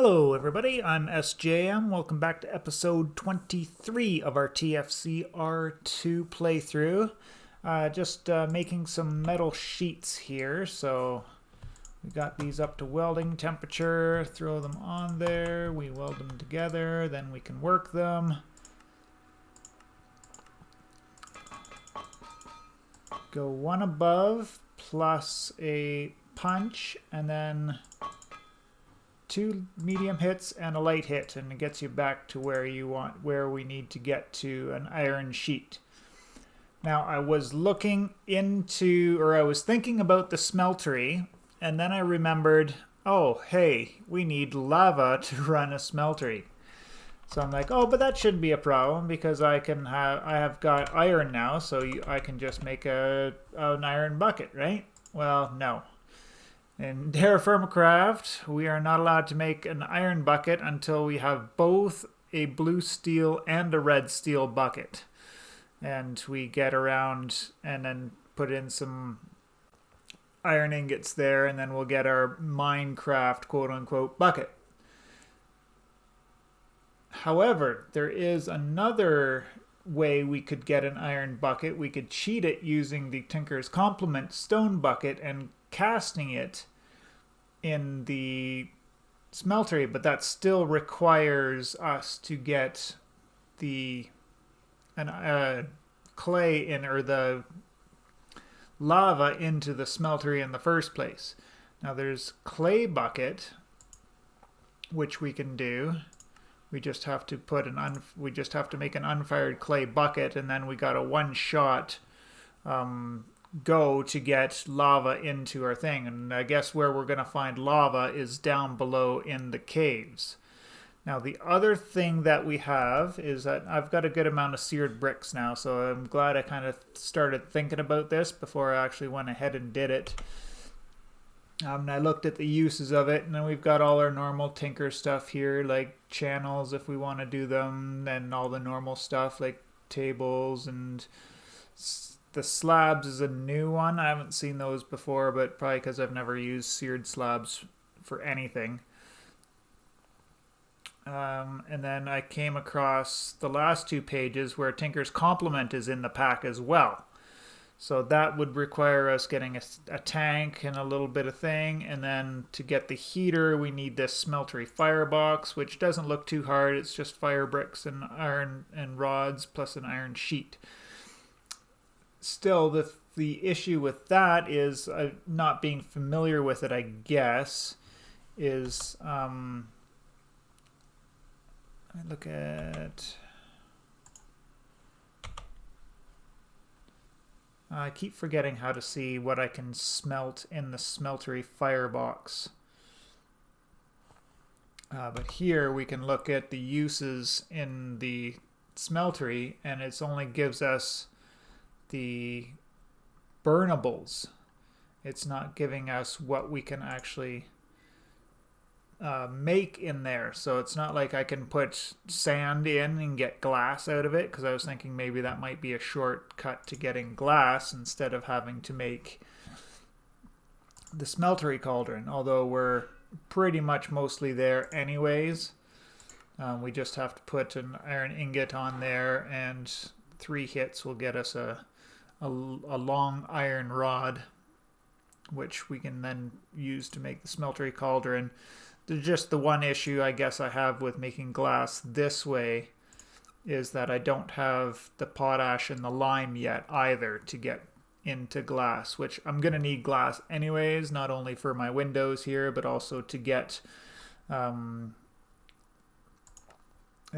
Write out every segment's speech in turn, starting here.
Hello everybody, I'm SJM. Welcome back to episode 23 of our TFCR2 playthrough. Just making some metal sheets here, so we got these up to welding temperature, throw them on there, we weld them together, then we can work them. Go one above plus a punch and then 2 medium hits and a light hit, and it gets you back to where we need to get to an iron sheet. Now I was looking into, or I was thinking about the smeltery, and then I remembered, oh hey, we need lava to run a smeltery. So I'm like, oh, but that shouldn't be a problem because I have got iron now, so I can just make an iron bucket, right? Well, no. In Terrafirmacraft, we are not allowed to make an iron bucket until we have both a blue steel and a red steel bucket. And we get around and then put in some iron ingots there, and then we'll get our Minecraft quote-unquote bucket. However, there is another way we could get an iron bucket. We could cheat it using the Tinker's Complement stone bucket and casting it in the smeltery, but that still requires us to get the clay in, or the lava into the smeltery in the first place. Now there's clay bucket, which we can do. We just have to make an unfired clay bucket, and then we got a one-shot go to get lava into our thing. And I guess where we're going to find lava is down below in the caves. Now the other thing that we have is that I've got a good amount of seared bricks now, so I'm glad I kind of started thinking about this before I actually went ahead and did it. And I looked at the uses of it, and then we've got all our normal tinker stuff here, like channels if we want to do them, and all the normal stuff like tables, and the slabs is a new one. I haven't seen those before, but probably because I've never used seared slabs for anything. And then I came across the last 2 pages where Tinker's Complement is in the pack as well. So that would require us getting a tank and a little bit of thing, and then to get the heater we need this smeltery firebox, which doesn't look too hard. It's just fire bricks and iron and rods plus an iron sheet. Still, the issue with that is not being familiar with it, I guess, is let me look at... I keep forgetting how to see what I can smelt in the smeltery firebox. But here we can look at the uses in the smeltery, and it only gives us the burnables. It's not giving us what we can actually make in there. So it's not like I can put sand in and get glass out of it, because I was thinking maybe that might be a shortcut to getting glass instead of having to make the smeltery cauldron, although we're pretty much mostly there anyways. We just have to put an iron ingot on there, and 3 hits will get us a long iron rod, which we can then use to make the smeltery cauldron. Just the one issue I guess I have with making glass this way is that I don't have the potash and the lime yet either to get into glass, which I'm going to need glass anyways, not only for my windows here, but also to get a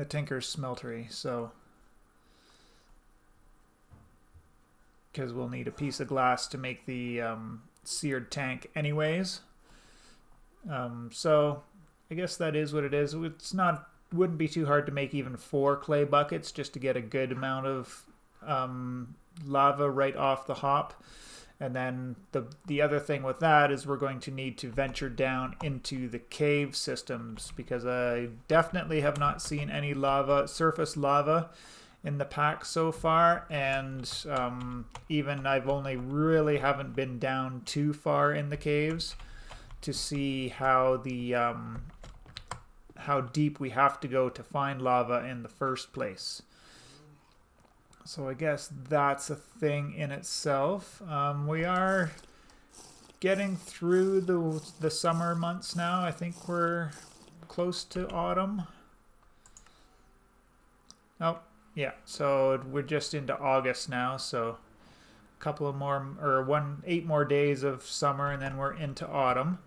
Tinker's Smeltery. So, because we'll need a piece of glass to make the seared tank anyways. So I guess that is what it is. Wouldn't be too hard to make even 4 clay buckets just to get a good amount of lava right off the hop. And then the other thing with that is we're going to need to venture down into the cave systems, because I definitely have not seen any surface lava in the pack so far, and even I've only really haven't been down too far in the caves to see how the how deep we have to go to find lava in the first place. So I guess that's a thing in itself. We are getting through the summer months now. I think we're close to autumn. Oh, yeah. So we're just into August now. So a couple of more, or 8 more days of summer, and then we're into autumn.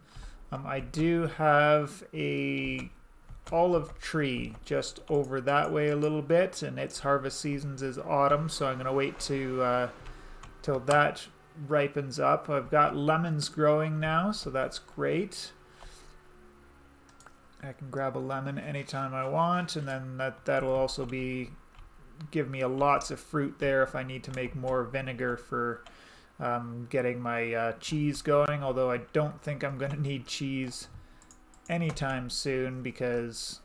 I do have a olive tree just over that way a little bit, and its harvest seasons is autumn, so I'm going to wait till that ripens up. I've got lemons growing now, so that's great. I can grab a lemon anytime I want, and then that'll also give me lots of fruit there if I need to make more vinegar for getting my cheese going, although I don't think I'm going to need cheese anytime soon because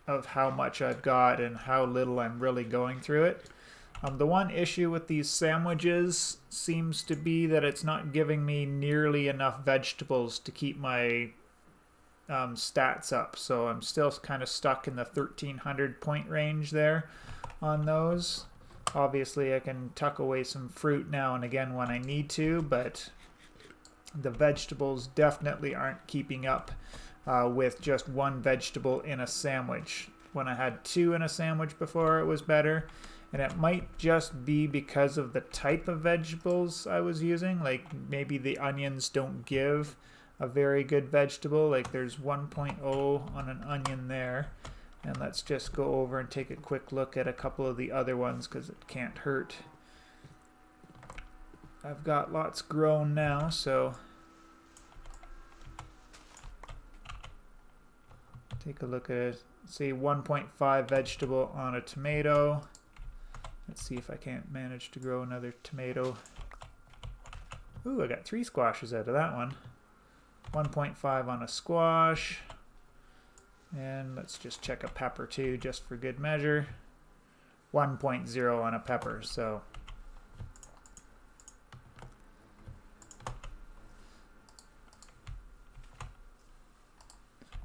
of how much I've got and how little I'm really going through it. The one issue with these sandwiches seems to be that it's not giving me nearly enough vegetables to keep my stats up, so I'm still kind of stuck in the 1300 point range there on those. Obviously I can tuck away some fruit now and again when I need to, but the vegetables definitely aren't keeping up with just one vegetable in a sandwich. When I had 2 in a sandwich before, it was better, and it might just be because of the type of vegetables I was using. Like maybe the onions don't give a very good vegetable. Like there's 1.0 on an onion there. And let's just go over and take a quick look at a couple of the other ones because it can't hurt. I've got lots grown now, so take a look at it. Say 1.5 vegetable on a tomato. Let's see if I can't manage to grow another tomato. Ooh, I got 3 squashes out of that one. 1.5 on a squash. And let's just check a pepper too, just for good measure. 1.0 on a pepper, so.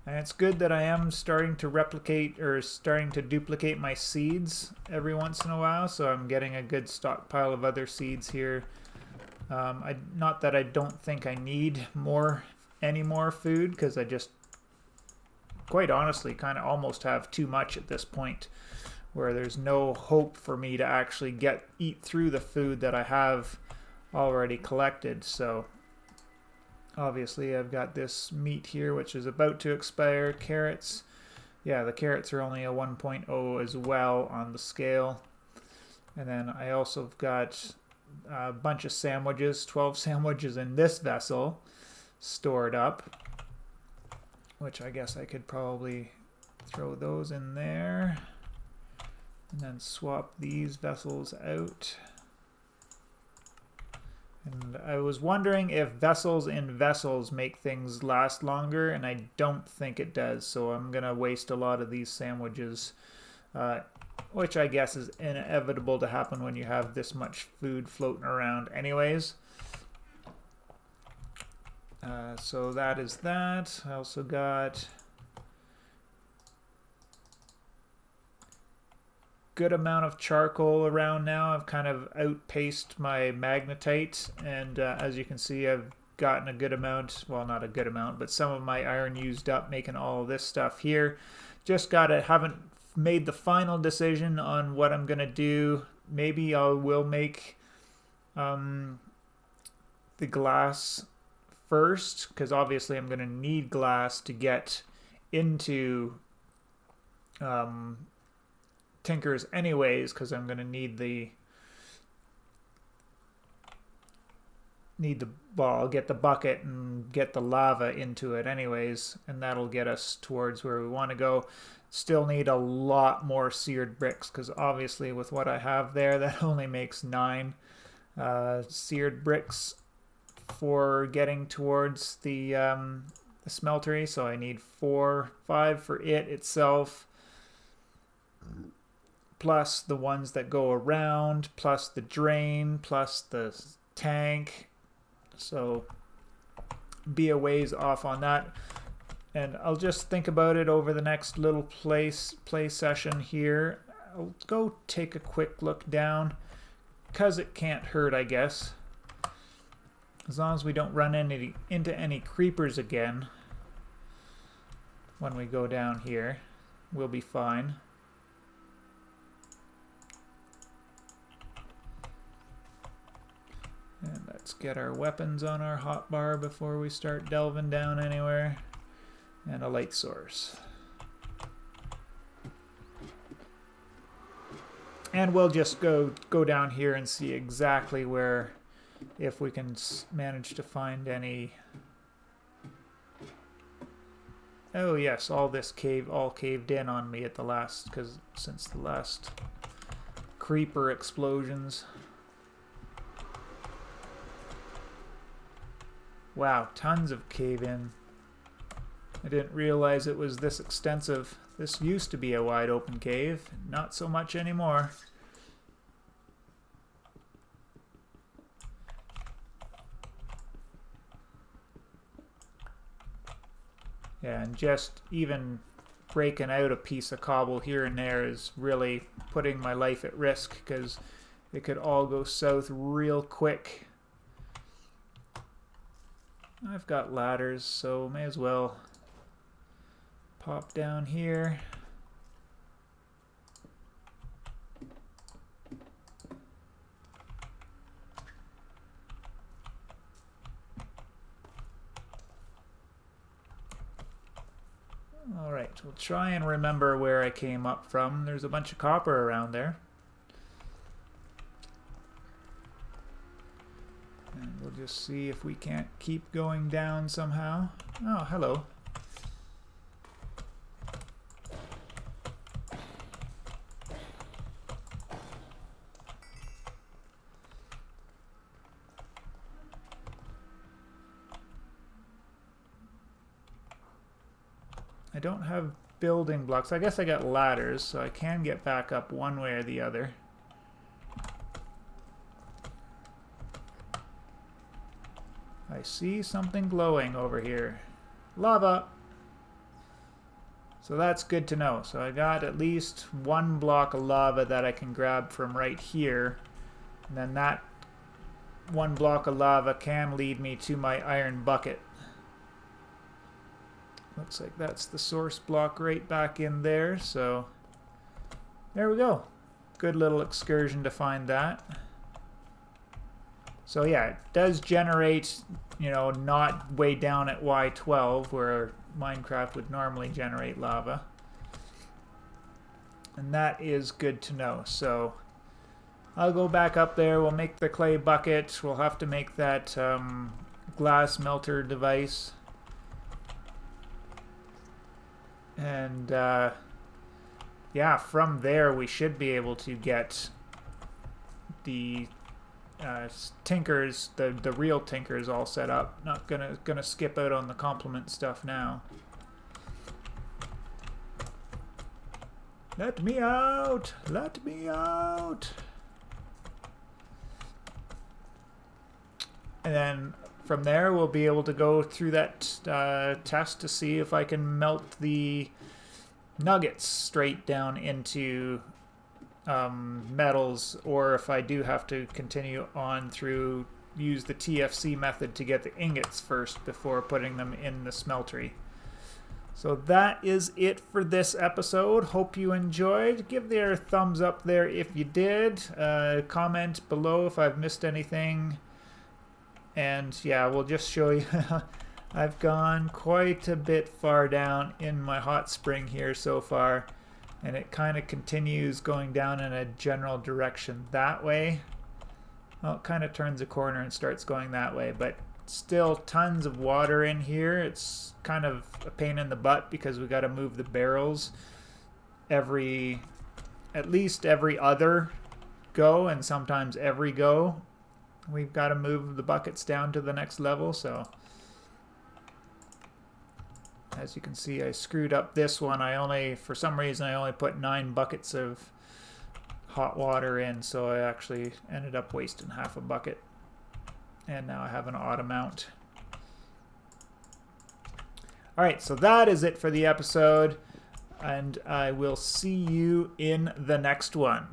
And it's good that I am starting to replicate or starting to duplicate my seeds every once in a while, so I'm getting a good stockpile of other seeds here. Not that I don't think I need any more food, because I just quite honestly kind of almost have too much at this point, where there's no hope for me to actually eat through the food that I have already collected. So obviously I've got this meat here which is about to expire. Carrots, yeah, the carrots are only a 1.0 as well on the scale. And then I also have got a bunch of sandwiches, 12 sandwiches in this vessel stored up, which I guess I could probably throw those in there and then swap these vessels out. And I was wondering if vessels in vessels make things last longer, and I don't think it does, so I'm gonna waste a lot of these sandwiches, which I guess is inevitable to happen when you have this much food floating around anyways. So that is that. I also got good amount of charcoal around now. I've kind of outpaced my magnetite, and as you can see, I've gotten a good amount, well, not a good amount, but some of my iron used up making all of this stuff here. Just haven't made the final decision on what I'm gonna do. Maybe I will make the glass first, because obviously I'm going to need glass to get into Tinkers anyways, because I'm going to need the ball, get the bucket and get the lava into it anyways, and that'll get us towards where we want to go. Still need a lot more seared bricks, because obviously with what I have there, that only makes 9 seared bricks for getting towards the smeltery, so I need 5 for it itself, plus the ones that go around, plus the drain, plus the tank. So be a ways off on that. And I'll just think about it over the next little play session here. I'll go take a quick look down, because it can't hurt, I guess. As long as we don't run into any creepers again when we go down here, we'll be fine. And let's get our weapons on our hotbar before we start delving down anywhere. And a light source. And we'll just go down here and see exactly where, if we can manage to find any. Oh yes, all this all caved in on me at the last, since the last creeper explosions. Wow, tons of cave in. I didn't realize it was this extensive. This used to be a wide open cave, not so much anymore. Yeah, and just even breaking out a piece of cobble here and there is really putting my life at risk, because it could all go south real quick. I've got ladders, so may as well pop down here. Alright, we'll try and remember where I came up from. There's a bunch of copper around there. And we'll just see if we can't keep going down somehow. Oh, hello. I don't have building blocks. I guess I got ladders, so I can get back up one way or the other. I see something glowing over here. Lava! So that's good to know. So I got at least one block of lava that I can grab from right here. And then that one block of lava can lead me to my iron bucket. Looks like that's the source block right back in there. So there we go. Good little excursion to find that. So yeah, it does generate, you know, not way down at Y12 where Minecraft would normally generate lava. And that is good to know. So I'll go back up there. We'll make the clay bucket. We'll have to make that glass melter device. And yeah, from there we should be able to get the tinkers, the real tinkers all set up. Not gonna skip out on the complement stuff now. Let me out! Let me out! And then from there we'll be able to go through that test to see if I can melt the nuggets straight down into metals, or if I do have to continue on through, use the TFC method to get the ingots first before putting them in the smeltery. So that is it for this episode. Hope you enjoyed. Give their thumbs up there if you did. Comment below if I've missed anything. And yeah, we'll just show you. I've gone quite a bit far down in my hot spring here so far. And it kind of continues going down in a general direction that way. Well, it kind of turns a corner and starts going that way, but still tons of water in here. It's kind of a pain in the butt because we got to move the barrels at least every other go, and sometimes every go. We've got to move the buckets down to the next level, so as you can see, I screwed up this one. For some reason, I only put 9 buckets of hot water in, so I actually ended up wasting half a bucket. And now I have an odd amount. All right, so that is it for the episode, and I will see you in the next one.